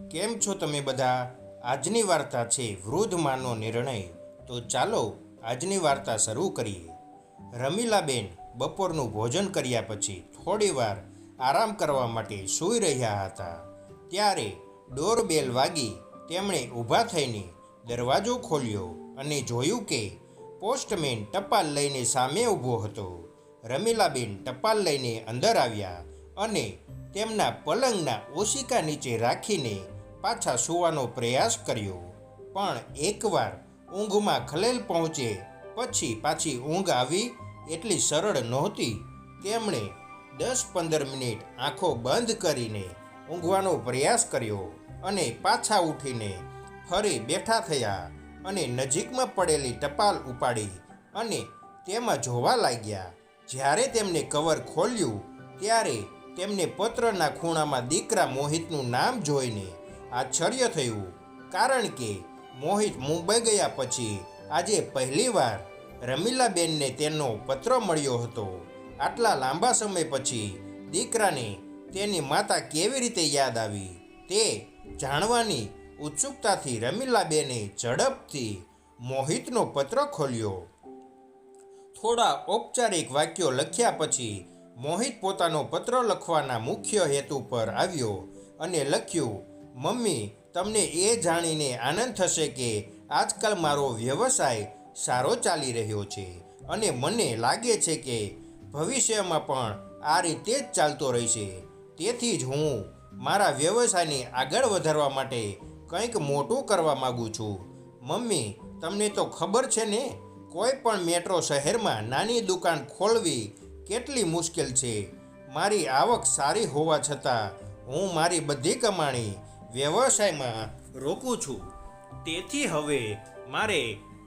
કેમ છો તમે બધા? આજની વાર્તા છે વૃદ્ધ માનો નિર્ણય. તો ચાલો આજની વાર્તા શરૂ કરીએ. રમીલાબેન બપોરનું ભોજન કર્યા પછી થોડીવાર આરામ કરવા માટે સૂઈ રહ્યા હતા. ત્યારે ડોરબેલ વાગી. તેમણે ઊભા થઈને દરવાજો ખોલ્યો અને જોયું કે પોસ્ટમેન ટપાલ લઈને સામે ઊભો હતો. રમીલાબેન ટપાલ લઈને અંદર આવ્યા અને તેમના પલંગના ઓશિકા નીચે રાખીને પાછા સૂવાનો પ્રયાસ કર્યો. પણ એકવાર ઊંઘમાં ખલેલ પહોંચે પછી પાછી ઊંઘ આવી એટલી સરળ નહોતી. તેમણે 10-15 મિનિટ આંખો બંધ કરીને ઊંઘવાનો પ્રયાસ કર્યો અને પાછા ઉઠીને ફરી બેઠા થયા અને નજીકમાં પડેલી ટપાલ ઉપાડી અને તેમાં જોવા લાગ્યા. જ્યારે તેમને કવર ખોલ્યું ત્યારે તેમને પત્રના ખૂણામાં દીકરા મોહિતનું નામ જોઈને આશ્ચર્ય થયું, કારણ કે મોહિત મુંબઈ ગયા પછી આજે પહેલીવાર રમીલાબેનને તેનો પત્ર મળ્યો હતો. આટલા લાંબા સમય પછી દીકરાને તેની માતા કેવી રીતે યાદ આવી તે જાણવાની ઉત્સુકતાથી રમીલાબેને ઝડપથી મોહિતનો પત્ર ખોલ્યો. થોડા ઔપચારિક વાક્યો લખ્યા પછી મોહિત પોતાનો પત્ર લખવાના મુખ્ય હેતુ પર આવ્યો અને લખ્યું, મમ્મી, તમને એ જાણીને આનંદ થશે કે આજકાલ મારો વ્યવસાય સારો ચાલી રહ્યો છે અને મને લાગે છે કે ભવિષ્યમાં પણ આ રીતે જ ચાલતો રહેશે. તેથી જ હું મારા વ્યવસાયને આગળ વધારવા માટે કંઈક મોટું કરવા માગું છું. મમ્મી, તમને તો ખબર છે ને, કોઈ પણ મેટ્રો શહેરમાં નાની દુકાન ખોલવી કેટલી મુશ્કેલ છે. મારી આવક સારી હોવા છતાં હું મારી બધી કમાણી વ્યવસાયમાં રોકું છું. તેથી હવે મારે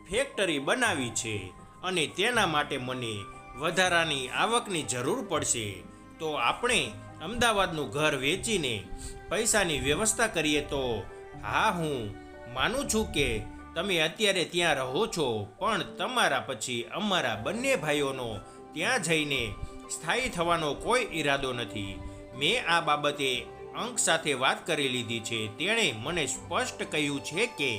ફેક્ટરી બનાવી છે અને તેના માટે મને વધારાની આવકની જરૂર પડશે. તો આપણે અમદાવાદનું ઘર વેચીને પૈસાની વ્યવસ્થા કરીએ તો? હા, હું માનું છું કે તમે અત્યારે ત્યાં રહો છો, પણ તમારા પછી અમારા બંને ભાઈઓનો ત્યાં જઈને સ્થાયી થવાનો કોઈ ઈરાદો નથી. મેં આ બાબતે અંક સાથે વાત કરી લીધી છે. તેણે મને સ્પષ્ટ કહ્યું છે કે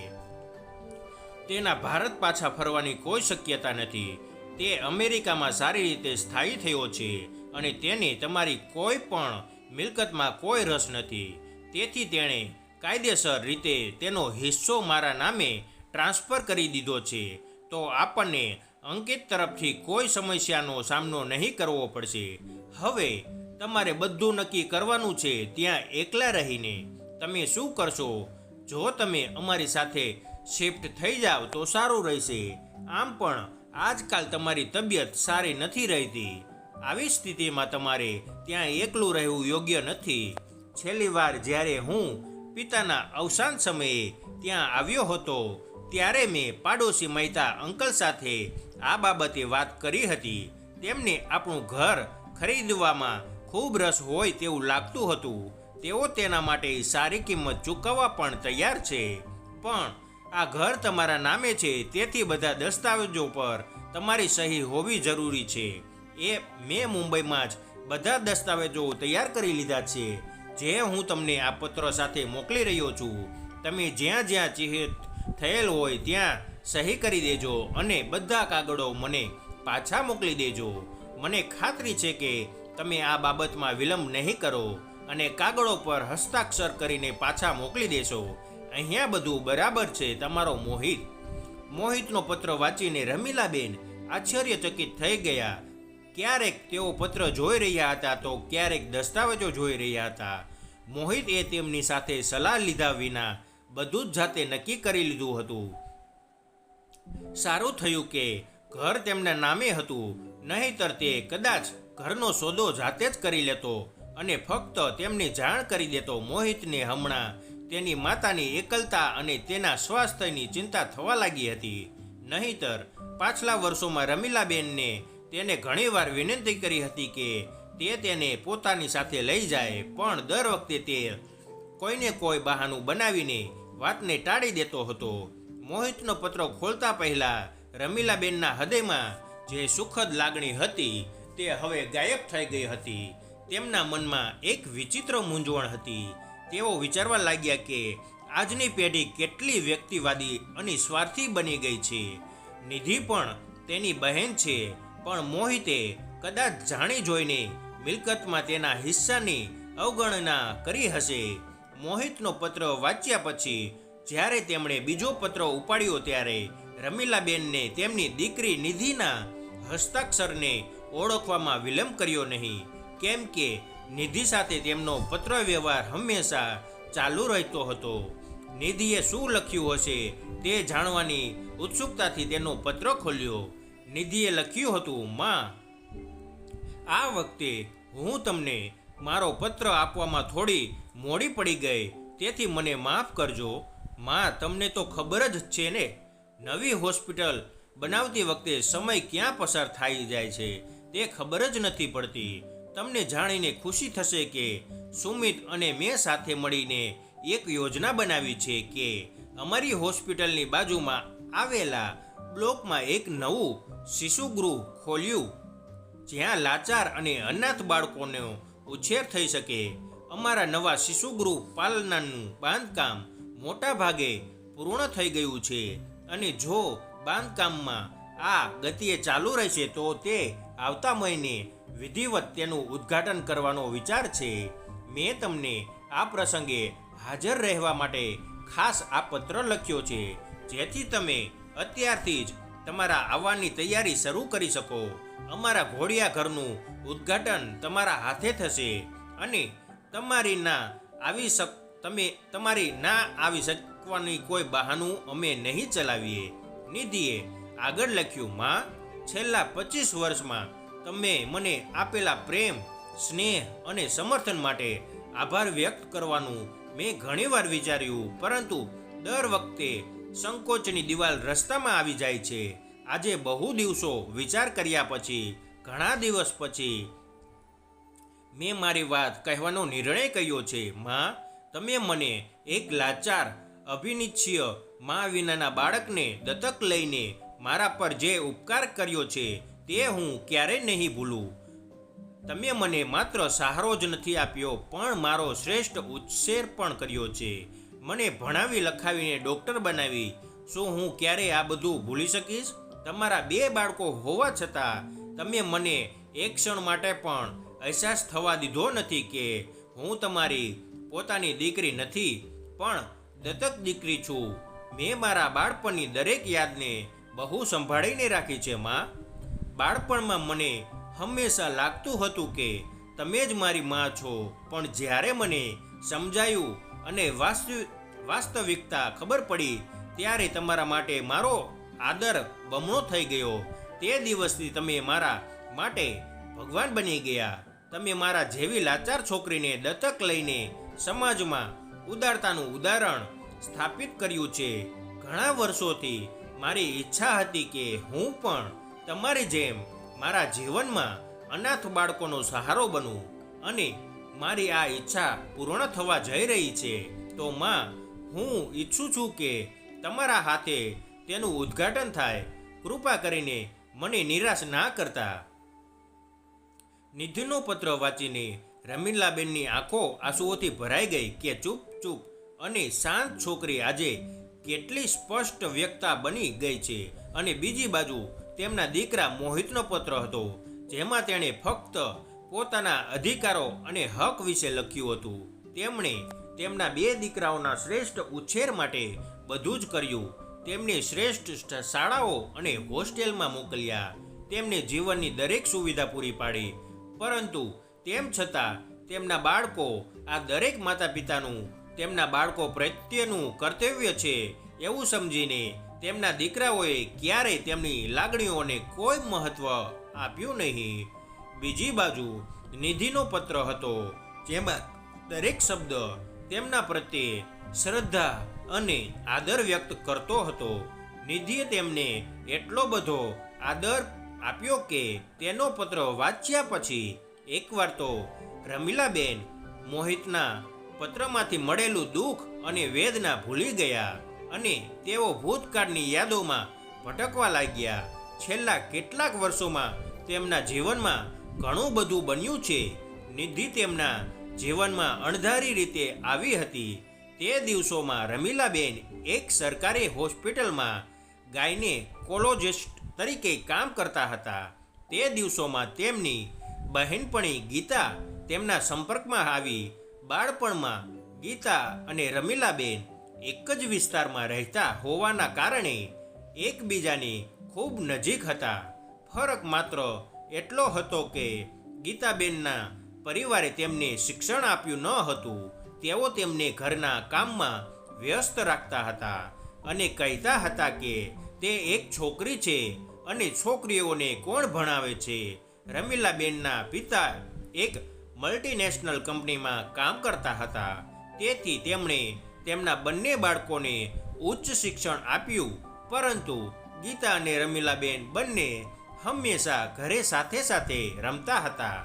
તેના ભારત પાછા ફરવાની કોઈ શક્યતા નથી. તે અમેરિકામાં સારી રીતે સ્થાયી થયો છે અને તેને તમારી કોઈ પણ મિલકતમાં કોઈ રસ નથી. તેથી તેણે કાયદેસર રીતે તેનો હિસ્સો મારા નામે ટ્રાન્સફર કરી દીધો છે. તો આપણને અંકિત તરફથી કોઈ સમસ્યાનો સામનો નહીં કરવો પડશે. હવે તમારે બધું નક્કી કરવાનું છે. ત્યાં એકલા રહીને તમે શું કરશો? જો તમે અમારી સાથે શિફ્ટ થઈ જાઓ તો સારું રહેશે. આમ પણ આજકાલ તમારી તબિયત સારી નથી રહેતી. આવી સ્થિતિમાં તમારે ત્યાં એકલું રહેવું યોગ્ય નથી. છેલ્લી વાર જ્યારે હું પિતાના અવસાન સમયે ત્યાં આવ્યો હતો ત્યારે મેં પાડોશી મહેતા અંકલ સાથે આ બાબતે વાત કરી હતી. તેમને આપણું ઘર ખરીદવામાં ખૂબ રસ હોય તેવું લાગતું હતું. તેઓ તેના માટે સારી કિંમત ચૂકવવા પણ તૈયાર છે. પણ આ ઘર તમારા નામે છે, તેથી બધા દસ્તાવેજો પર તમારી સહી હોવી જરૂરી છે. મેં મુંબઈમાં જ બધા દસ્તાવેજો તૈયાર કરી લીધા છે, જે હું તમને આ પત્ર સાથે મોકલી રહ્યો છું. તમે જ્યાં જ્યાં ચિહ્નિત થયેલ હોય ત્યાં સહી કરી દેજો અને બધા કાગળો મને પાછા મોકલી દેજો. મને ખાતરી છે કે તમે આ બાબતમાં વિલંબ નહીં કરો અને કાગળો પર હસ્તાક્ષર કરીને પાછા મોકલી દેશો. અહીંયા બધું બરાબર છે. તમારો મોહિત. મોહિતનો પત્ર વાંચીને રમીલાબેન આશ્ચર્યચકિત થઈ ગયા. ક્યારેક તેઓ પત્ર જોઈ રહ્યા હતા તો ક્યારેક દસ્તાવેજો જોઈ રહ્યા હતા. મોહિત એ તેમની સાથે સલાહ લીધા વિના બધું જ જાતે નક્કી કરી લીધું હતું. સારું થયું કે ઘર તેમના નામે હતું, નહીંતર તે કદાચ ઘરનો સોદો જાતે જ કરી લેતો અને ફક્ત તેમને જાણ કરી દેતો. મોહિતને હમણાં તેની માતાની એકલતા અને તેના સ્વાસ્થ્યની ચિંતા થવા લાગી હતી. નહીંતર પાછલા વર્ષોમાં રમીલાબેનને તેને ઘણીવાર વિનંતી કરી હતી કે તે તેને પોતાની સાથે લઈ જાય, પણ દર વખતે તે કોઈને કોઈ બહાનું બનાવીને વાતને ટાળી દેતો હતો. મોહિતનો પત્ર ખોલતા પહેલા રમીલાબેનના હૃદયમાં જે સુખદ લાગણી હતી તે હવે ગાયબ થઈ ગઈ હતી. તેમના મનમાં એક વિચિત્ર મૂંઝવણ હતી. તેઓ વિચારવા લાગ્યા કે આજની પેઢી કેટલી વ્યક્તિવાદી અને સ્વાર્થી બની ગઈ છે. નિધિ પણ તેની બહેન છે, પણ મોહિતે કદાચ જાણી જોઈને મિલકતમાં તેના હિસ્સાની અવગણના કરી હશે. મોહિતનો પત્ર વાંચ્યા પછી જ્યારે તેમણે બીજો પત્ર ઉપાડ્યો ત્યારે રમીલાબેનને તેમની દીકરી નિધિના હસ્તાક્ષરને ઓળખવામાં વિલંબ કર્યો નહીં, કેમ કે નિધિ સાથે તેમનો પત્ર વ્યવહાર હંમેશા ચાલુ રહેતો હતો. નિધિએ શું લખ્યું હશે તે જાણવાની ઉત્સુકતાથી તેનો પત્ર ખોલ્યો. નિધિએ લખ્યું હતું, માં, આ વખતે હું તમને મારો પત્ર આપવામાં થોડી મોડી પડી ગઈ, તેથી મને માફ કરજો. માં, તમને તો ખબર જ છે ને, નવી હોસ્પિટલ બનાવતી વખતે સમય ક્યાં પસાર થઈ જાય છે તે ખબર જ નથી પડતી. તમને જાણીને ખુશી થશે કે સુમિત અને મેં સાથે મળીને એક યોજના બનાવી છે કે અમારી હોસ્પિટલની બાજુમાં આવેલા બ્લોકમાં એક નવું શિશુગૃહ ખોલ્યું, જ્યાં લાચાર અને અનાથ બાળકોનો ઉછેર થઈ શકે. અમારા નવા શિશુગૃહ પાલનાનું બાંધકામ મોટા ભાગે પૂર્ણ થઈ ગયું છે, અને જો બાંધકામમાં આ ગતિએ ચાલુ રહેશે તો તે આવતા મહિને વિધિવત તેનું ઉદ્ઘાટન કરવાનો વિચાર છે. મેં તમને આ પ્રસંગે હાજર રહેવા માટે ખાસ આ પત્ર લખ્યો છે, જેથી તમે અત્યારથી જ તમારા આવવાની તૈયારી શરૂ કરી શકો. અમારા ઘોડિયા ઘરનું ઉદ્ઘાટન તમારા હાથે થશે, અને તમારી ના આવી શકવાની કોઈ બહાનું અમે નહીં ચલાવીએ. નિધિએ આગળ લખ્યું, માં, છેલ્લા 25 વર્ષમાં તમે મને આપેલા પ્રેમ, સ્નેહ અને સમર્થન માટે આભાર વ્યક્ત કરવાનું મેં ઘણીવાર વિચાર્યું, પરંતુ દર વખતે સંકોચની દિવાલ રસ્તામાં આવી જાય છે. આજે બહુ દિવસો વિચાર કર્યા પછી, ઘણા દિવસ પછી મેં મારી વાત કહેવાનો નિર્ણય કર્યો છે. માં, તમે મને એક લાચાર, અભિનિચ્છય મા વિનાના બાળકને દત્તક લઈને મારા પર જે ઉપકાર કર્યો છે તે હું ક્યારેય નહીં ભૂલું. તમે મને માત્ર સહારો જ નથી આપ્યો, પણ મારો શ્રેષ્ઠ ઉછેર પણ કર્યો છે. મને ભણાવી લખાવીને ડૉક્ટર બનાવી. શું હું ક્યારેય આ બધું ભૂલી શકીશ? તમારા 2 બાળકો હોવા છતાં તમે મને એક ક્ષણ માટે પણ અહેસાસ થવા દીધો નથી કે હું તમારી પોતાની દીકરી નથી, પણ દત્તક દીકરી છું. મેં મારા બાળપણની દરેક યાદને બહુ સંભાળીને રાખી છે. માં, બાળપણમાં મને હંમેશા લાગતું હતું કે તમે જ મારી માં છો, પણ જ્યારે મને સમજાયું અને વાસ્તવિકતા ખબર પડી ત્યારે તમારા માટે મારો આદર બમણો થઈ ગયો. તે દિવસથી તમે મારા માટે ભગવાન બની ગયા. તમે મારા જેવી લાચાર છોકરીને દત્તક લઈને સમાજમાં ઉદારતાનું ઉદાહરણ સ્થાપિત કર્યું છે. ઘણા વર્ષોથી મારી ઈચ્છા હતી કે હું પણ તમારી જેમ મારા જીવનમાં અનાથ બાળકોનો સહારો બનું, અને મારી આ ઈચ્છા પૂર્ણ થવા જઈ રહી છે. તો માં, હું ઈચ્છું છું કે તમારા હાથે તેનું ઉદ્ઘાટન થાય. કૃપા કરીને મને નિરાશ ના કરતા. નિધિનો પત્ર વાંચીને રમીલાબેનની આંખો આંસુઓથી ભરાઈ ગઈ કે ચૂપ અને શાંત છોકરી આજે કેટલી સ્પષ્ટ વ્યક્તા બની ગઈ છે. અને બીજી બાજુ તેમના દીકરા મોહિતનો પત્ર હતો, જેમાં તેણે ફક્ત પોતાના અધિકારો અને હક વિશે લખ્યું હતું. તેમણે તેમના 2 દીકરાઓના શ્રેષ્ઠ ઉછેર માટે બધું જ કર્યું. તેમને શ્રેષ્ઠ શાળાઓ અને હોસ્ટેલમાં મોકલ્યા. તેમને જીવનની દરેક સુવિધા પૂરી પાડી. પરંતુ તેમ છતાં તેમના બાળકો, આ દરેક માતા પિતાનું તેમના બાળકો પ્રત્યેનું કર્તવ્ય છે એવું સમજીને તેમના દીકરાઓએ ક્યારેય તેમની લાગણીઓને કોઈ મહત્વ આપ્યું નહીં. બીજી બાજુ નિધિનો પત્ર હતો, જેમાં દરેક શબ્દ તેમના પ્રત્યે શ્રદ્ધા અને આદર વ્યક્ત કરતો હતો. નિધિએ તેમને એટલો બધો આદર આપ્યો કે તેનો પત્ર વાંચ્યા પછી એકવાર તો રમીલાબેન મોહિતના પત્રમાંથી મળેલું દુઃખ અને વેદના ભૂલી ગયા, અને તેઓ ભૂતકાળની યાદોમાં ભટકવા લાગ્યા. છેલ્લા કેટલાક વર્ષોમાં તેમના જીવનમાં ઘણું બધું બન્યું છે. નિધિ તેમના જીવનમાં અણધારી રીતે આવી હતી. તે દિવસોમાં રમીલાબેન એક સરકારી હોસ્પિટલમાં ગાયનેકોલોજિસ્ટ તરીકે કામ કરતા હતા. તે દિવસોમાં તેમની બહેનપણી ગીતા તેમના સંપર્કમાં આવી. બાળપણમાં ગીતા અને રમીલાબેન એક જ વિસ્તારમાં રહેતા હોવાના કારણે એકબીજાની ખૂબ નજીક હતા. ફરક માત્ર એટલો હતો કે ગીતાબેનના પરિવારે તેમને શિક્ષણ આપ્યું ન હતું. તેઓ તેમને ઘરના કામમાં વ્યસ્ત રાખતા હતા અને કહેતા હતા કે તે એક છોકરી છે અને છોકરીઓને કોણ ભણાવે છે. રમીલાબેનના પિતા એક મલ્ટીનેશનલ કંપનીમાં કામ કરતા હતા. તેથી તેમણે તેમના બંને બાળકોને ઉચ્ચ શિક્ષણ આપ્યું. પરંતુ ગીતા અને રમીલાબેન બંને હંમેશા ઘરે સાથે સાથે રમતા હતા.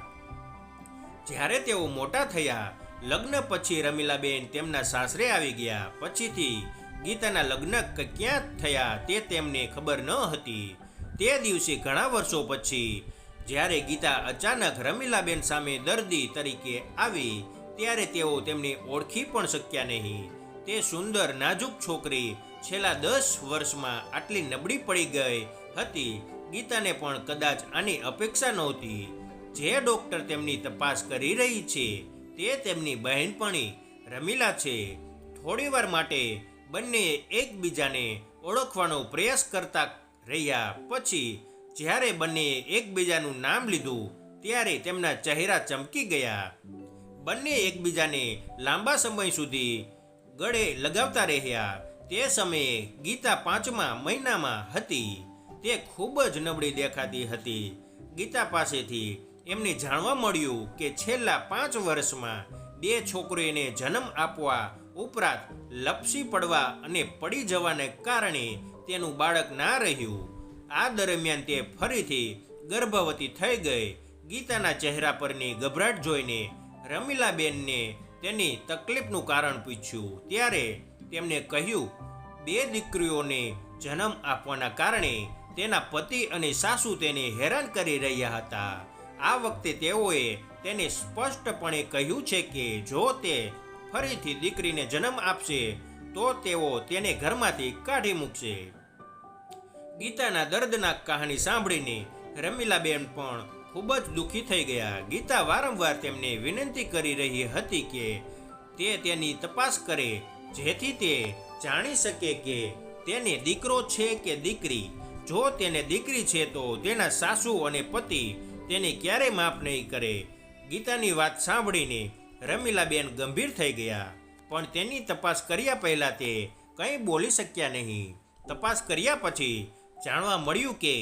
જ્યારે તેઓ મોટા થયા, લગ્ન પછી રમીલાબેન તેમના સાસરે આવી ગયા. પછીથી ગીતાના લગ્ન ક્યાં થયા તે તેમને ખબર ન હતી. તે દિવસે ઘણા વર્ષો પછી જ્યારે ગીતા અચાનક રમીલાબેન સામે દર્દી તરીકે આવી, ત્યારે તેઓ તેમને ઓળખી પણ શક્યા નહીં. તે સુંદર નાજુક છોકરી છેલ્લા 10 વર્ષમાં આટલી નબળી પડી ગઈ હતી. ગીતાને પણ કદાચ આની અપેક્ષા નહોતી. જે ડૉક્ટર તેમની તપાસ કરી રહી છે તે તેમની બહેનપણી રમીલા છે. થોડીવાર માટે બંને એકબીજાને ઓળખવાનો પ્રયાસ કરતા રહ્યા. પછી જ્યારે બંને એકબીજાનું નામ લીધું ત્યારે તેમના ચહેરા ચમકી ગયા. બંને એકબીજાને લાંબા સમય સુધી ગળે લગાવતા રહ્યા. તે સમયે ગીતા 5મા મહિનામાં હતી. તે ખૂબ જ નબળી દેખાતી હતી. ગીતા પાસેથી એમને જાણવા મળ્યું કે છેલ્લા 5 વર્ષમાં 2 છોકરીઓને જન્મ આપવા ઉપરાંત લપસી પડવા અને પડી જવાને કારણે તેનું બાળક ના રહ્યું. આ દરમિયાન તે ફરીથી ગર્ભવતી થઈ ગઈ. ગીતાના ચહેરા પરની ગભરાટ જોઈને રમીલાબેનને તેની તકલીફનું કારણ પૂછ્યું. ત્યારે તેમને કહ્યું 2 દીકરીઓને જન્મ આપવાના કારણે તેના પતિ અને સાસુ તેને હેરાન કરી રહ્યા હતા. આ વખતે તેઓએ તેને સ્પષ્ટપણે કહ્યું છે કે જો તે ફરીથી દીકરીને જન્મ આપશે તો તેઓ તેને ઘરમાંથી કાઢી મૂકશે. ગીતાના દર્દનાક કહાની સાંભળીને રમીલાબેન પણ ખૂબ જ દુઃખી થઈ ગયા. ગીતા વારંવાર તેમને વિનંતી કરી રહી હતી કે તે તેની તપાસ કરે, જેથી તે જાણી શકે કે તેને દીકરો છે કે દીકરી. જો તેને દીકરી છે તો તેના સાસુ અને પતિ તેને ક્યારેય માફ નહીં કરે. ગીતાની વાત સાંભળીને રમીલાબેન ગંભીર થઈ ગયા, પણ તેની તપાસ કર્યા પહેલાં તે કંઈ બોલી શક્યા નહીં. તપાસ કર્યા પછી જાણવા મળ્યું કે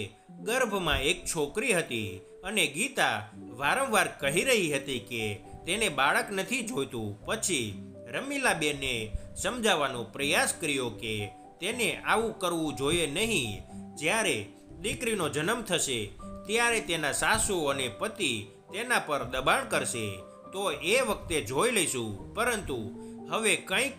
ગર્ભમાં એક છોકરી હતી અને ગીતા વારંવાર કહી રહી હતી કે તેને બાળક નથી જોઈતું. પછી રમીલાબેને સમજાવવાનો પ્રયાસ કર્યો કે તેને આવું કરવું જોઈએ નહીં. જ્યારે દીકરીનો જન્મ થશે ત્યારે તેના સાસુ અને પતિ તેના પર દબાણ કરશે તો એ વખતે જોઈ લઈશું. પરંતુ હવે કંઈક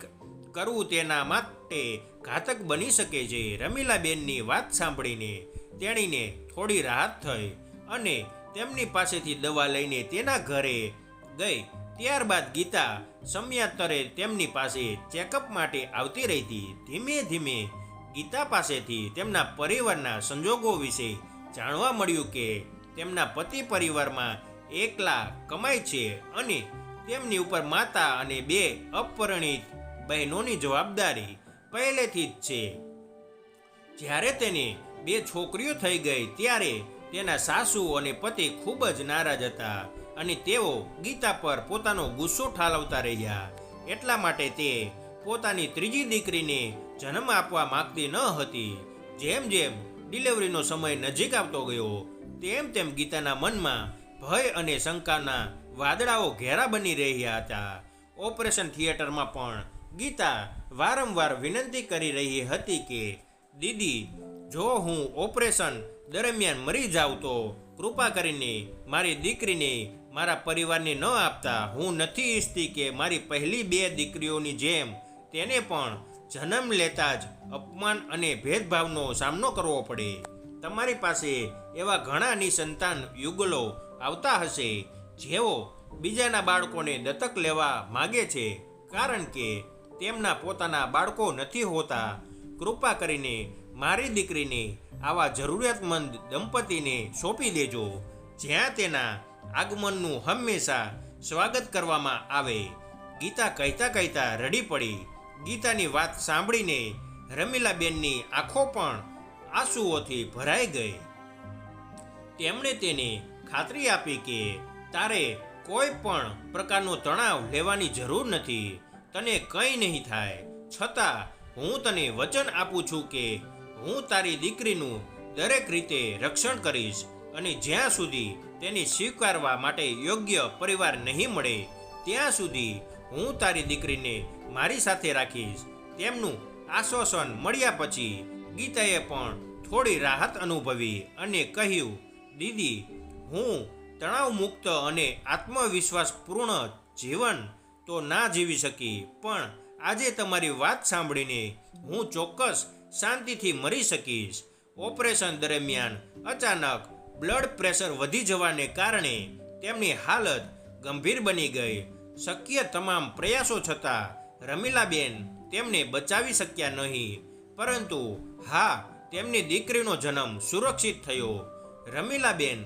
કરવું તેના માટે ઘાતક બની શકે છે. રમીલાબેનની વાત સાંભળીને તેણીને થોડી રાહત થઈ અને તેમની પાસેથી દવા લઈને તેના ઘરે ગઈ. ત્યારબાદ ગીતા સમયાંતરે તેમની પાસે ચેકઅપ માટે આવતી રહેતી. ધીમે ધીમે ગીતા પાસેથી તેમના પરિવારના સંજોગો વિશે જાણવા મળ્યું કે તેમના પતિ પરિવારમાં એકલા કમાય છે અને તેમની ઉપર માતા અને 2 અપરિણિત બહેનોની જવાબદારી પહેલેથી જ છે. જ્યારે તેને 2 છોકરીઓ થઈ ગઈ ત્યારે તેના સાસુ અને પતિ ખૂબ જ નારાજ હતા અને તેઓ ગીતા પર પોતાનો ગુસ્સો ઠાલવતા રહ્યા. એટલા માટે તે પોતાની 3જી દીકરીને જન્મ આપવા માંગતી ન હતી. જેમ જેમ ડિલિવરીનો સમય નજીક આવતો ગયો તેમ તેમ ગીતાના મનમાં ભય અને શંકાના વાદળાઓ ઘેરા બની રહ્યા હતા. ઓપરેશન થિયેટરમાં પણ ગીતા વારંવાર વિનંતી કરી રહી હતી કે દીદી, જો હું ઓપરેશન દરમિયાન મરી જાઉં તો કૃપા કરીને મારી દીકરીને મારા પરિવારને ન આપતા. હું નથી ઈચ્છતી કે મારી પહેલી 2 દીકરીઓની જેમ તેને પણ જન્મ લેતા જ અપમાન અને ભેદભાવનો સામનો કરવો પડે. તમારી પાસે એવા ઘણા નિસંતાન યુગલો આવતા હશે જેઓ બીજાના બાળકોને દત્તક લેવા માગે છે કારણ કે તેમના પોતાના બાળકો નથી હોતા. કૃપા કરીને મારી દીકરીને આવા જરૂરિયાતમંદ દંપતીને સોંપી દેજો જ્યાં તેના આગમનનું હંમેશા સ્વાગત કરવામાં આવે. ગીતા કહેતા કહેતા રડી પડી. ગીતાની વાત સાંભળીને રમીલાબેનની આંખો પણ આંસુઓથી ભરાઈ ગઈ. તેમણે તેને ખાતરી આપી કે તારે કોઈ પણ પ્રકારનો તણાવ લેવાની જરૂર નથી. તને કંઈ નહીં થાય. છતાં હું તને વચન આપું છું કે હું તારી દીકરીનું દરેક રીતે રક્ષણ કરીશ અને જ્યાં સુધી તેને સ્વીકારવા માટે યોગ્ય પરિવાર નહીં મળે ત્યાં સુધી હું તારી દીકરીને મારી સાથે રાખીશ. તેમનું આશ્વાસન મળ્યા પછી ગીતાએ પણ થોડી રાહત અનુભવી અને કહ્યું, દીદી, હું તણાવમુક્ત અને આત્મવિશ્વાસપૂર્ણ જીવન તો ના જીવી શકી, પણ આજે તમારી વાત સાંભળીને હું ચોક્કસ શાંતિથી મરી શકીશ. ઓપરેશન દરમિયાન અચાનક બ્લડ પ્રેશર વધી જવાને કારણે તેમની હાલત ગંભીર બની ગઈ. શક્ય તમામ પ્રયાસો છતાં રમીલાબેન તેમને બચાવી શક્યા નહીં, પરંતુ હા, તેમની દીકરીનો જન્મ સુરક્ષિત થયો. રમીલાબેન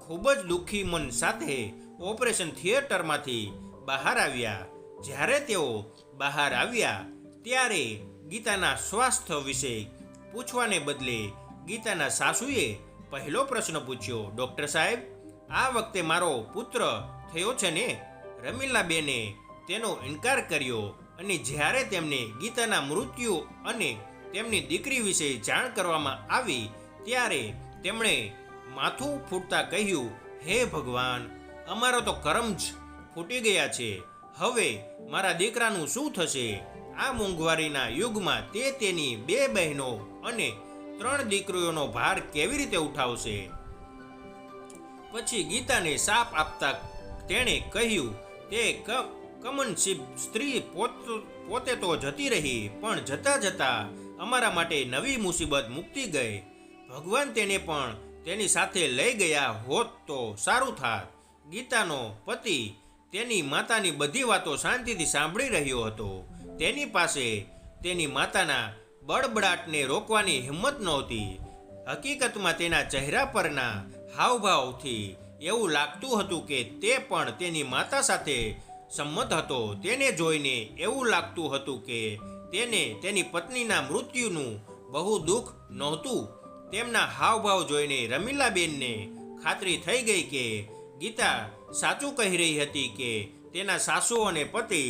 ખૂબ જ દુઃખી મન સાથે ઓપરેશન થિયેટરમાંથી બહાર આવ્યા. જ્યારે તેઓ બહાર આવ્યા ત્યારે ગીતાના સ્વાસ્થ્ય વિશે પૂછવાને બદલે ગીતાના સાસુએ પહેલો પ્રશ્ન પૂછ્યો, ડૉક્ટર સાહેબ, આ વખતે મારો પુત્ર થયો છે ને? રમીલાબેને તેનો ઇનકાર કર્યો અને જ્યારે તેમને ગીતાના મૃત્યુ અને તેમની દીકરી વિશે જાણ કરવામાં આવી ત્યારે તેમણે માથું ફૂટતા કહ્યું, હે ભગવાન, અમારા તો કરમ જ ફૂટી ગયા છે. હવે મારા દીકરાનું શું થશે? આ મોંઘવારીના યુગમાં તે તેની 2 બહેનો અને 3 દીકરીઓનો ભાર કેવી રીતે ઉઠાવશે? પછી ગીતાને શાપ આપતા તેણે કહ્યું, તે કમનસીબ સ્ત્રી પોતે તો જતી રહી, પણ જતા જતા અમારા માટે નવી મુસીબત મૂકતી ગઈ. ભગવાન તેને પણ તેની સાથે લઈ ગયા હોત તો સારું થાત. ગીતાનો પતિ તેની માતાની બધી વાતો શાંતિથી સાંભળી રહ્યો હતો. તેની પાસે તેની માતાના બળબડાટને રોકવાની હિંમત નહોતી. હકીકતમાં તેના ચહેરા પરના હાવભાવથી એવું લાગતું હતું કે તે પણ તેની માતા સાથે સંમત હતો. તેને જોઈને એવું લાગતું હતું કે તેને તેની પત્નીના મૃત્યુનું બહુ દુઃખ નહોતું. તેમના હાવભાવ જોઈને રમીલાબેનને ખાતરી થઈ ગઈ કે ગીતા સાચું કહી રહી હતી કે તેના સાસુ અને પતિ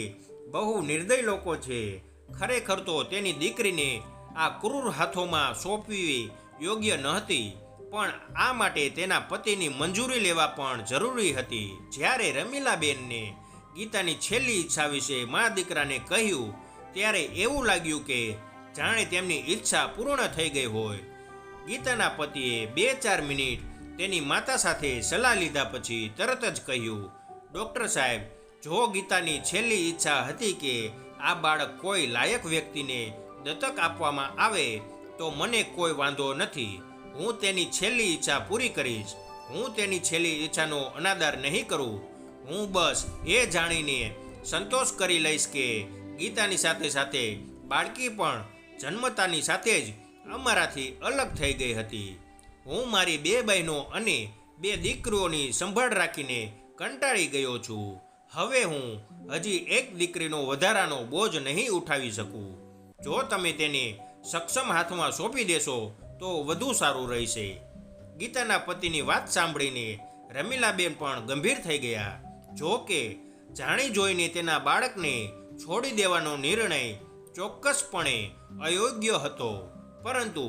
બહુ નિર્દય લોકો છે. ખરેખર તો તેની દીકરીને આ ક્રૂર હાથોમાં સોંપવી યોગ્ય ન હતી, પણ આ માટે તેના પતિની મંજૂરી લેવા પણ જરૂરી હતી. જ્યારે રમીલાબેનને ગીતાની છેલ્લી ઈચ્છા વિશે મા દીકરાને કહ્યું ત્યારે એવું લાગ્યું કે જાણે તેમની ઈચ્છા પૂર્ણ થઈ ગઈ હોય. ગીતાના પતિએ 2-4 મિનિટ તેની માતા સાથે સલાહ લીધા પછી તરત જ કહ્યું, ડૉક્ટર સાહેબ, જો ગીતાની છેલ્લી ઈચ્છા હતી કે આ બાળક કોઈ લાયક વ્યક્તિને દત્તક આપવામાં આવે તો મને કોઈ વાંધો નથી. હું તેની છેલ્લી ઈચ્છા પૂરી કરીશ. હું તેની છેલ્લી ઈચ્છાનો અનાદર નહીં કરું. હું બસ એ જાણીને સંતોષ કરી લઈશ કે ગીતાની સાથે સાથે બાળકી પણ જન્મતાની સાથે જ અમારાથી અલગ થઈ ગઈ હતી. હું મારી 2 બહેનો અને 2 દીકરીઓની સંભાળ રાખીને કંટાળી ગયો છું. હવે હું હજી 1 દીકરીનો વધારાનો બોજ નહીં ઉઠાવી શકું. જો તમે તેને સક્ષમ હાથમાં સોંપી દેશો તો વધુ સારું રહેશે. ગીતાના પતિની વાત સાંભળીને રમીલાબેન પણ ગંભીર થઈ ગયા. જો કે જાણી જોઈને તેના બાળકને છોડી દેવાનો નિર્ણય ચોક્કસપણે અયોગ્ય હતો, પરંતુ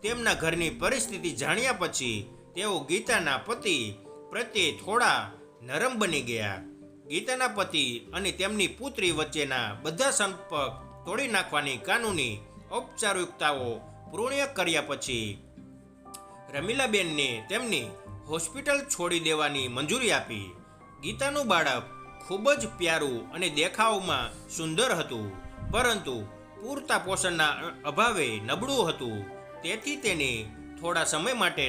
તેમના ઘરની પરિસ્થિતિ જાણ્યા પછી તેઓ ગીતાના પતિ પ્રત્યે થોડા નરમ બની ગયા. ગીતાના પતિ અને તેમની પુત્રી વચ્ચેના બધા સંપર્ક તોડી નાખવાની કાનૂની ઔપચારિકતાઓ પૂર્ણ કર્યા પછી રમીલાબેનને તેમની હોસ્પિટલ છોડી દેવાની મંજૂરી આપી. ગીતાનું બાળક ખૂબ જ પ્યારું અને દેખાવમાં સુંદર હતું, પરંતુ પૂરતા પોષણના અભાવે નબળું હતું. તેથી તેને થોડા સમય માટે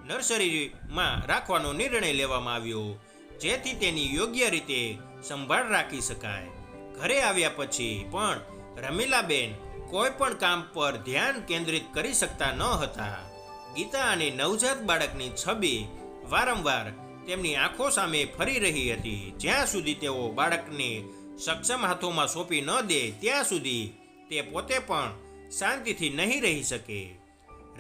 નર્સરીમાં રાખવાનો નિર્ણય લેવામાં આવ્યો. જેથી તેની યોગ્ય રીતે સંભાળ રાખી શકાય. ઘરે આવ્યા પછી પણ રમીલાબેન કોઈ પણ કામ પર ધ્યાન કેન્દ્રિત કરી શકતા ન હતા. ગીતા અને નવજાત બાળકની છબી વારંવાર તેમની આંખો સામે ફરી રહી હતી. જ્યાં સુધી તેઓ બાળકને સક્ષમ હાથોમાં સોંપી ન દે ત્યાં સુધી તે પોતે પણ શાંતિથી નહીં રહી શકે.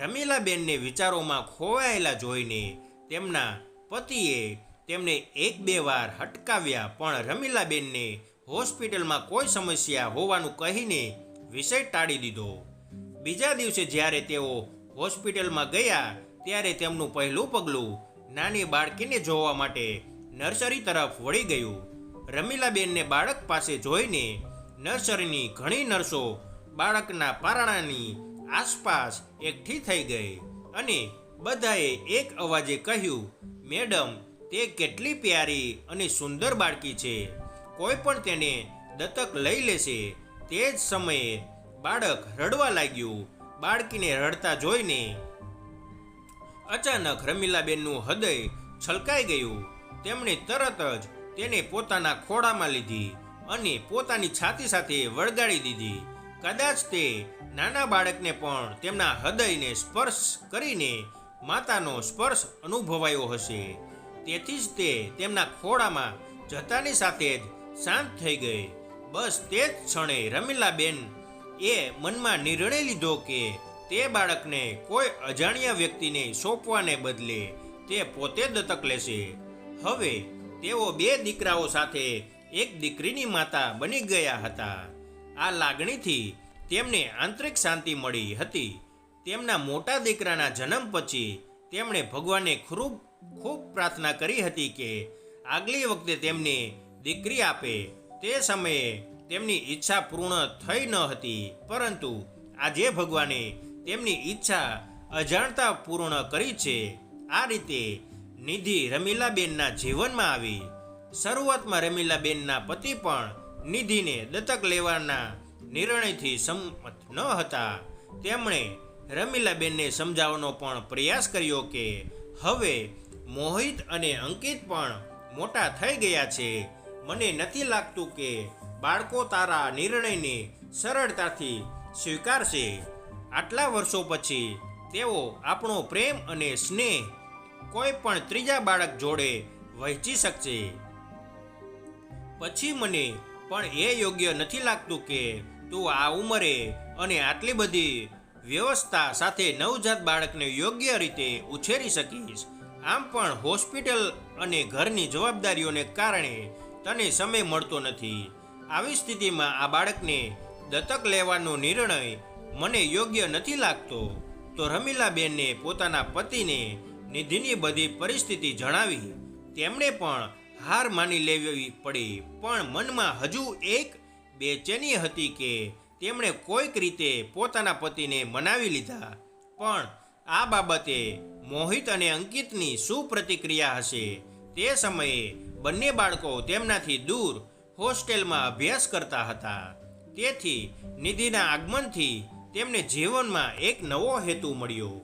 રમીલાબેનને વિચારોમાં ખોવાયેલા જોઈને તેમના પતિએ તેમને 1-2 વાર હટકાવ્યા, પણ રમીલાબેનને હોસ્પિટલમાં કોઈ સમસ્યા હોવાનું કહીને વિષય ટાળી દીધો. બીજા દિવસે જ્યારે તેઓ હોસ્પિટલમાં ગયા ત્યારે તેમનું પહેલું પગલું નાની બાળકીને જોવા માટે નર્સરી તરફ વળી ગયું. રમીલાબેનને બાળક પાસે જોઈને નર્સરીની ઘણી નર્સો બાળકના પારણાની આસપાસ એકઠી થઈ ગઈ અને બધાએ એક અવાજે કહ્યું, મેડમ, તે કેટલી પ્યારી અને સુંદર બાળકી છે. કોઈ પણ તેને દત્તક લઈ લેશે. તે જ સમયે બાળક રડવા લાગ્યું. બાળકીને રડતા જોઈને અચાનક રમીલાબેનનું હૃદય છલકાઈ ગયું. તેમણે તરત જ તેને પોતાના ખોળામાં લીધી અને પોતાની છાતી સાથે વળગાડી દીધી. કદાચ તે નાના બાળકને પણ તેમના હૃદયને સ્પર્શ કરીને માતાનો સ્પર્શ અનુભવાયો હશે. તેથી જ તે તેમના ખોળામાં જતાની સાથે જ શાંત થઈ ગઈ. બસ તે જ ક્ષણે રમીલાબેન એ મનમાં નિર્ણય લીધો કે તે બાળકને કોઈ અજાણ્યા વ્યક્તિને સોંપવાને બદલે તે પોતે દત્તક લેશે. હવે તેઓ 2 દીકરાઓ સાથે એક દીકરીની માતા બની ગયા હતા. આ લાગણીથી તેમને આંતરિક શાંતિ મળી હતી. તેમના મોટા દીકરાના જન્મ પછી તેમણે ભગવાનને ખૂબ પ્રાર્થના કરી હતી કે આગલી વખતે તેમને દીકરી આપે. તે સમયે તેમની ઈચ્છા પૂર્ણ થઈ ન હતી, પરંતુ આજે ભગવાને તેમની ઈચ્છા અજાણતા પૂર્ણ કરી છે. આ રીતે નિધિ રમીલાબેનના જીવનમાં આવી. શરૂઆતમાં રમીલાબેનના પતિ પણ નિધિને દત્તક લેવાના નિર્ણયથી સંમત ન હતા. તેમણે રમીલાબેનને સમજાવવાનો પણ પ્રયાસ કર્યો કે હવે મોહિત અને અંકિત પણ મોટા થઈ ગયા છે. મને નથી લાગતું કે બાળકો તારા નિર્ણયને સરળતાથી સ્વીકારશે. આટલા વર્ષો પછી તેઓ આપણો પ્રેમ અને સ્નેહ કોઈ પણ ત્રીજા બાળક જોડે વહેંચી શકશે. પછી મને પણ એ યોગ્ય નથી લાગતું કે તું આ ઉંમરે અને આટલી બધી વ્યવસ્થા સાથે નવજાત બાળકને યોગ્ય રીતે ઉછેરી શકીશ. આમ પણ હોસ્પિટલ અને ઘરની જવાબદારીઓને કારણે તને સમય મળતો નથી. આવી સ્થિતિમાં આ બાળકને દત્તક લેવાનો નિર્ણય મને યોગ્ય નથી લાગતો. તો રમીલાબેનને પોતાના પતિને નિધિની બધી પરિસ્થિતિ જણાવી. તેમણે પણ હાર માની લેવી પડી, પણ મનમાં હજુ એક બેચેની હતી કે તેમણે કોઈક રીતે પોતાના પતિને મનાવી લીધા. પણ આ બાબતે મોહિત અને અંકિતની શું પ્રતિક્રિયા હશે? તે સમયે બંને બાળકો તેમનાથી દૂર હોસ્ટેલમાં અભ્યાસ કરતા હતા. તેથી નિધિના આગમનથી તેમને જીવનમાં એક નવો હેતુ મળ્યો.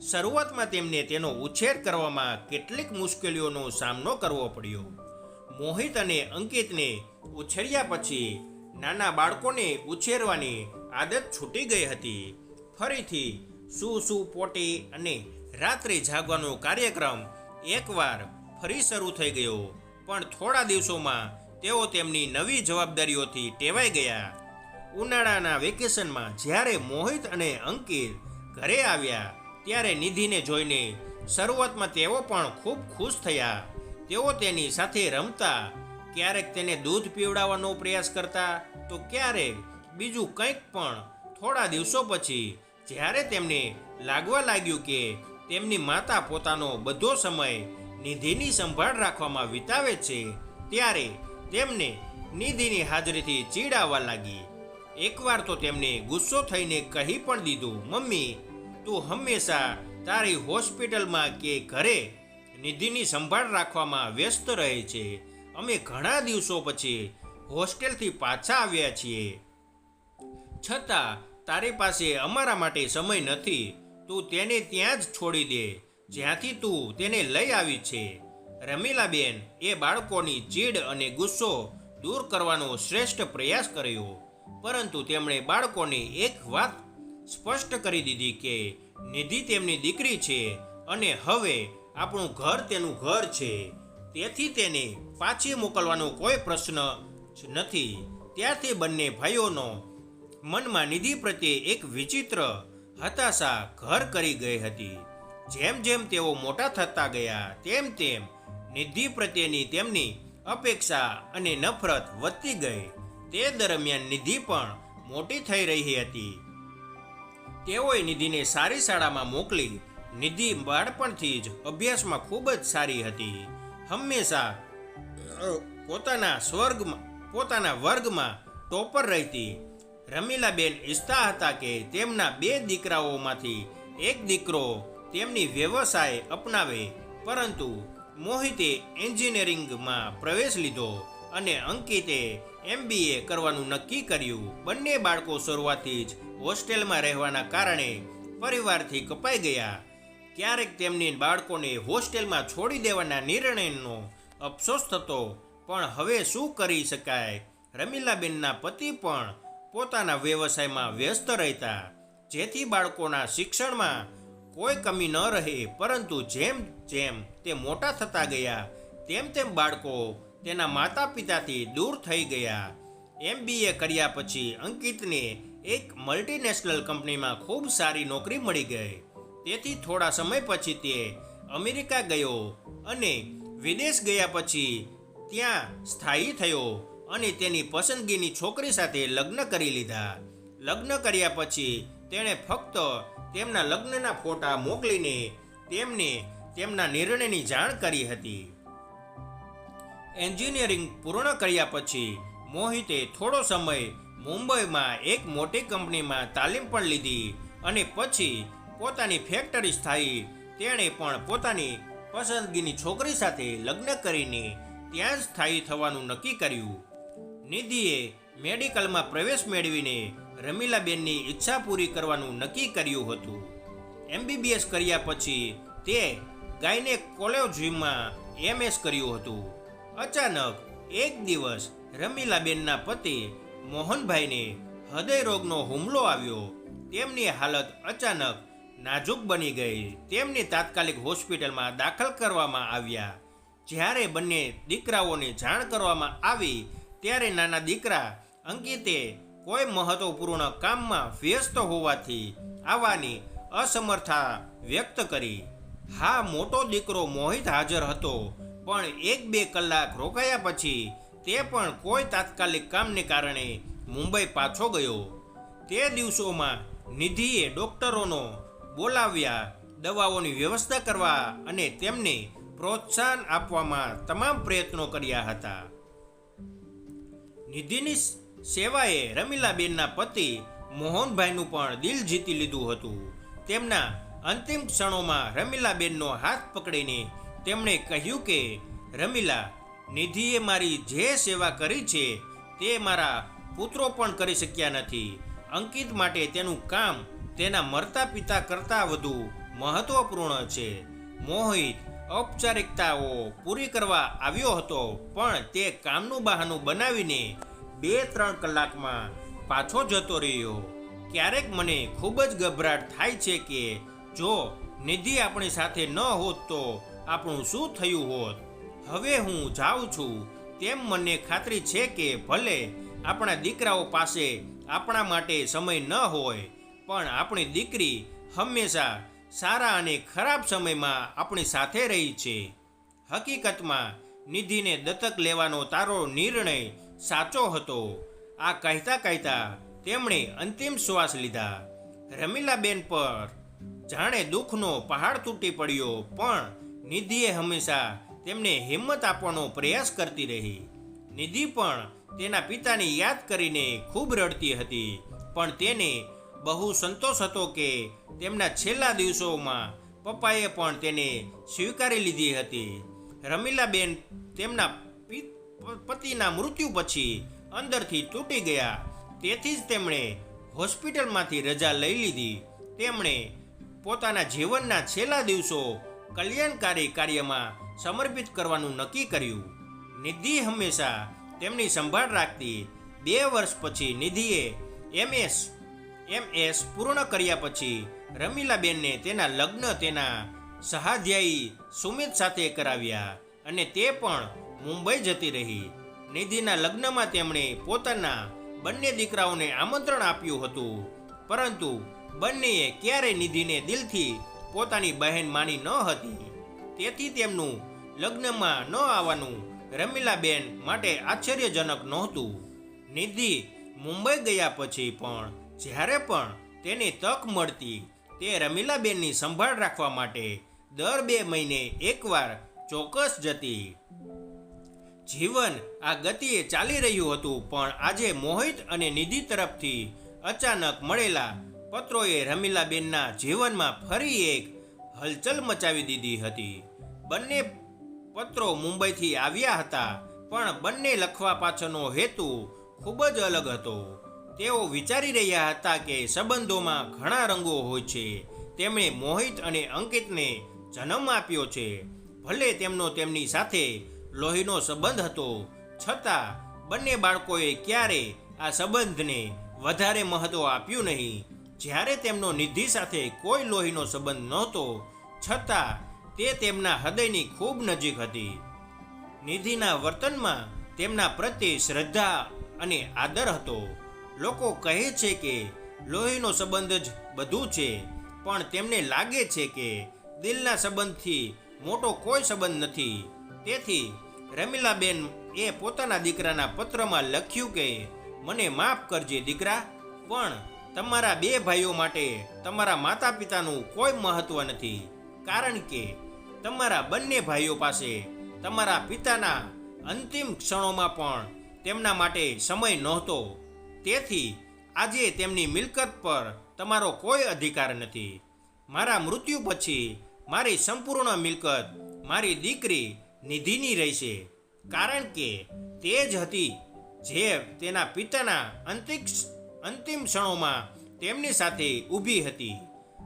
શરૂઆતમાં તેમને તેનો ઉછેર કરવામાં કેટલીક મુશ્કેલીઓનો સામનો કરવો પડ્યો. મોહિત અને અંકિતને ઉછેર્યા પછી નાના બાળકોને ઉછેરવાની આદત છૂટી ગઈ હતી. ફરીથી સૂ પોટી અને રાત્રે જાગવાનો કાર્યક્રમ એકવાર ફરી શરૂ થઈ ગયો. પણ થોડા દિવસોમાં તેઓ તેમની નવી જવાબદારીઓથી ટેવાઈ ગયા. ઉનાળાના વેકેશનમાં જ્યારે મોહિત અને અંકિત ઘરે આવ્યા ત્યારે નિધિને જોઈને શરૂઆતમાં તેઓ પણ ખૂબ ખુશ થયા. તેઓ તેની સાથે રમતા, ક્યારેક તેને દૂધ પીવડાવવાનો પ્રયાસ કરતા, તો ક્યારેક બીજું કંઈક. પણ થોડા દિવસો પછી જ્યારે તેમને લાગવા લાગ્યું કે તેમની માતા પોતાનો બધો સમય નિધિની સંભાળ રાખવામાં વિતાવે છે, ત્યારે તેમને નિધિની હાજરીથી ચીડ આવવા લાગી. એકવાર તો તેમને ગુસ્સો થઈને કહી પણ દીધું, મમ્મી, તું હંમેશા તારી હોસ્પિટલમાં કે ઘરે નિધિની સંભાળ રાખવામાં વ્યસ્ત રહે છે. અમે ઘણા દિવસો પછી હોસ્ટેલથી પાછા આવ્યા છીએ, છતાં તારી પાસે અમારા માટે સમય નથી. તું તેને ત્યાં જ છોડી દે જ્યાંથી તું તેને લઈ આવી છે. રમીલાબેન એ બાળકોની ચીડ અને ગુસ્સો દૂર કરવાનો શ્રેષ્ઠ પ્રયાસ કર્યો, પરંતુ તેમણે બાળકોને એક વાત સ્પષ્ટ કરી દીધી કે નિધિ તેમની દીકરી છે અને હવે આપણું ઘર તેનું ઘર છે, તેથી તેને પાછી મોકલવાનો કોઈ પ્રશ્ન જ નથી. ત્યારથી બંને ભાઈઓનો મનમાં નિધિ પ્રત્યે એક વિચિત્ર હતાશા ઘર કરી ગઈ હતી. જેમ જેમ તેઓ મોટા થતા ગયા તેમ તેમ નિધિ પ્રત્યેની તેમની અપેક્ષા અને નફરત વધતી ગઈ. તે દરમિયાન નિધિ પણ મોટી થઈ રહી હતી. તેઓએ નિધિને સારી શાળામાં મોકલી. નિધિ બાળપણથી જ અભ્યાસમાં ખૂબ જ સારી હતી. હંમેશા પોતાના વર્ગમાં ટોપર રહેતી. રમીલાબેન ઈચ્છતા હતા કે તેમના 2 દીકરાઓમાંથી એક દીકરો તેમની વ્યવસાય અપનાવે, પરંતુ મોહિતે એન્જિનિયરિંગમાં પ્રવેશ લીધો અને અંકિતે MBA કરવાનું નક્કી કર્યું. બંને બાળકો શરૂઆતથી જ હોસ્ટેલમાં રહેવાના કારણે પરિવારથી કપાઈ ગયા. ક્યારેક તેમની બાળકોને હોસ્ટેલમાં છોડી દેવાના નિર્ણયનો અફસોસ થતો, પણ હવે શું કરી શકાય. રમીલાબેનના પતિ પણ પોતાના વ્યવસાયમાં વ્યસ્ત રહેતા, જેથી બાળકોના શિક્ષણમાં કોઈ કમી ન રહે. પરંતુ જેમ જેમ તે મોટા થતા ગયા તેમ તેમ બાળકો તેના માતા પિતાથી દૂર થઈ ગયા. MBA કર્યા પછી અંકિતને એક મલ્ટીનેશનલ કંપનીમાં ખૂબ સારી નોકરી મળી ગઈ. તેથી થોડા સમય પછી તે અમેરિકા ગયો અને વિદેશ ગયા પછી ત્યાં સ્થાયી થયો અને તેની પસંદગીની છોકરી સાથે લગ્ન કરી લીધા. લગ્ન કર્યા પછી તેણે ફક્ત તેમના લગ્નના ફોટા મોકલીને તેમને તેમના નિર્ણયની જાણ કરી હતી. એન્જિનિયરિંગ પૂર્ણ કર્યા પછી મોહિતે થોડો સમય મુંબઈમાં એક મોટી કંપનીમાં તાલીમ પણ લીધી અને પછી પોતાની ફેક્ટરી સ્થાયી. તેણે પણ પોતાની પસંદગીની છોકરી સાથે લગ્ન કરીને ત્યાં જ સ્થાયી થવાનું નક્કી કર્યું. નિધિએ મેડિકલમાં પ્રવેશ મેળવીને રમીલાબેનની ઈચ્છા પૂરી કરવાનું નક્કી કર્યું હતું. MBBS કર્યા પછી તે ગાયનેકોલોજીમાં MS કર્યું હતું. અચાનક એક દિવસ રમીલાબેનના પતિ મોહનભાઈને હૃદયરોગનો હુમલો આવ્યો. તેમની હાલત અચાનક નાજુક બની ગઈ. તેમને તાત્કાલિક હોસ્પિટલમાં દાખલ કરવામાં આવ્યા. જ્યારે બંને દીકરાઓને જાણ કરવામાં આવી ત્યારે નાના દીકરા અંકિતે કોઈ મહત્વપૂર્ણ કામમાં વ્યસ્ત હોવાથી આવવાની અસમર્થતા વ્યક્ત કરી. હા, મોટો દીકરો મોહિત હાજર હતો, પણ 1-2 કલાક રોકાયા પછી તે પણ કોઈ તાત્કાલિક કામને કારણે મુંબઈ પાછો ગયો. તે દિવસોમાં નિધિએ ડોક્ટરોનો બોલાવ્યા, દવાઓની વ્યવસ્થા કરવા અને તેમને પ્રોત્સાહન આપવામાં તમામ પ્રયત્નો કર્યા હતા. નિધિની સેવાએ રમીલાબેનના પતિ મોહનભાઈનું પણ દિલ જીતી લીધું હતું. તેમના અંતિમ ક્ષણોમાં રમીલાબેનનો હાથ પકડીને તેમણે કહ્યું કે રમીલા, નિધિએ મારી જે સેવા કરી છે તે મારા પુત્રો પણ કરી શક્યા નથી. અંકિત માટે તેનું કામ તેના મરતા પિતા કરતાં વધુ મહત્વપૂર્ણ છે. મોહિત ઔપચારિકતાઓ પૂરી કરવા આવ્યો હતો, પણ તે કામનું બહાનું બનાવીને 2-3 કલાકમાં પાછો જતો રહ્યો. ક્યારેક મને ખૂબ જ ગભરાટ થાય છે કે જો નિધિ આપણી સાથે ન હોત તો આપણું શું થયું હોત. હવે હું જાઉં છું તેમ મને ખાતરી છે કે ભલે આપણા દીકરાઓ પાસે આપણા માટે સમય ન હોય, પણ આપણી દીકરી હંમેશા સારા અને ખરાબ સમયમાં આપણી સાથે રહી છે. હકીકતમાં નિધિને દત્તક લેવાનો તારો નિર્ણય સાચો હતો. આ કહેતા તેમણે અંતિમ શ્વાસ લીધા. રમીલાબેન પર જાણે દુઃખનો પહાડ તૂટી પડ્યો, પણ નિધિએ હંમેશા તેમને હિંમત આપવાનો પ્રયાસ કરતી રહી. નિધિ પણ તેના પિતાને યાદ કરીને ખૂબ રડતી હતી, પણ તેને બહુ સંતોષ હતો કે તેમના છેલ્લા દિવસોમાં પપ્પાએ પણ તેને સ્વીકારી લીધી હતી. રમીલાબેન તેમના પતિના મૃત્યુ પછી અંદરથી તૂટી ગયા, તેથી જ તેમણે હોસ્પિટલમાંથી રજા લઈ લીધી. તેમણે પોતાના જીવનના છેલ્લા દિવસો કલ્યાણકારી કાર્યમાં સમર્પિત કરવાનું નક્કી કર્યું. નિધિ હંમેશા તેમની સંભાળ રાખતી. 2 વર્ષ પછી નિધિએ MS પૂર્ણ કર્યા પછી રમીલાબેનને તેના લગ્ન તેના સહાધ્યાયી સુમિત સાથે કરાવ્યા અને તે પણ મુંબઈ જતી રહી. નિધિના લગ્નમાં તેમણે પોતાના બંને દીકરાઓને આમંત્રણ આપ્યું હતું, પરંતુ બંનેએ ક્યારેય નિધિને દિલથી પોતાની બહેન માની ન હતી. તેથી તેમનું લગ્નમાં ન આવવાનું રમીલાબેન માટે આશ્ચર્યજનક નહોતું. નિધિ મુંબઈ ગયા પછી પણ જ્યારે પણ તેને તક મળતી તે રમીલાબેનની સંભાળ રાખવા માટે દર 2 મહિને એકવાર ચોક્કસ જતી. જીવન આ ગતિએ ચાલી રહ્યું હતું, પણ આજે મોહિત અને નિધિ તરફથી અચાનક મળેલા પત્રોએ રમીલાબેનના જીવનમાં ફરી એક હલચલ મચાવી દીધી હતી. બંને પત્રો મુંબઈથી આવ્યા હતા, પણ બંને લખવા પાછળનો હેતુ ખૂબ જ અલગ હતો. તેઓ વિચારી રહ્યા હતા કે સંબંધોમાં ઘણા રંગો હોય છે. તેમણે મોહિત અને અંકિતને જન્મ આપ્યો છે. ભલે તેમનો તેમની સાથે લોહીનો સંબંધ હતો, છતાં બંને બાળકોએ ક્યારે આ સંબંધને વધારે મહત્વ આપ્યું નહીં. જ્યારે તેમનો નિધિ સાથે કોઈ લોહીનો સંબંધ નહોતો, છતાં તે તેમના હૃદયની ખૂબ નજીક હતી. નિધિના વર્તનમાં તેમના પ્રત્યે શ્રદ્ધા અને આદર હતો. લોકો કહે છે કે લોહીનો સંબંધ જ બધું છે, પણ તેમને લાગે છે કે દિલના સંબંધથી મોટો કોઈ સંબંધ નથી. તેથી રમીલાબેન એ પોતાના દીકરાના પત્રમાં લખ્યું કે મને માફ કરજે દીકરા, પણ તમારા 2 ભાઈઓ માટે તમારા માતા પિતાનું કોઈ મહત્વ નથી, કારણ કે તમારા બંને ભાઈઓ પાસે તમારા પિતાના અંતિમ ક્ષણોમાં પણ તેમના માટે સમય નહોતો. તેથી આજે તેમની મિલકત પર તમારો કોઈ અધિકાર નથી. મારા મૃત્યુ પછી મારી સંપૂર્ણ મિલકત મારી દીકરી નિધિની રહેશે, કારણ કે તે જ હતી જે તેના પિતાના અંતિમ ક્ષણોમાં તેમની સાથે ઊભી હતી,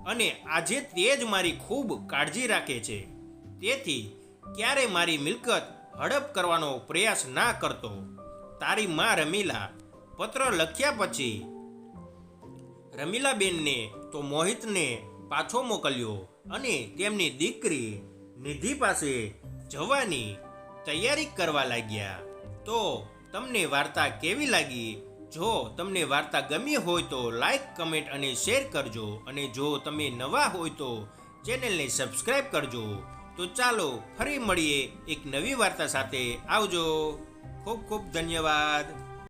અને આજે તે જ મારી ખૂબ કાળજી રાખે છે. તેથી ક્યારે મારી મિલકત હડપ કરવાનો પ્રયાસ ના કરતો. તારી માં રમીલા. પત્ર લખ્યા પછી રમીલાબેનને તો મોહિતને પાછો મોકલ્યો અને તેમની દીકરી નિધિ પાસે જવાની તૈયારી કરવા લાગ્યા. તો તમને વાર્તા કેવી લાગી? જો તમને વાર્તા ગમી હોય તો લાઈક, કમેન્ટ અને શેર કરજો, અને જો તમે નવા હોય તો ચેનલને સબસ્ક્રાઈબ કરજો. તો ચાલો ફરી મળીએ એક નવી વાર્તા સાથે. આવજો. ખૂબ ખૂબ ધન્યવાદ.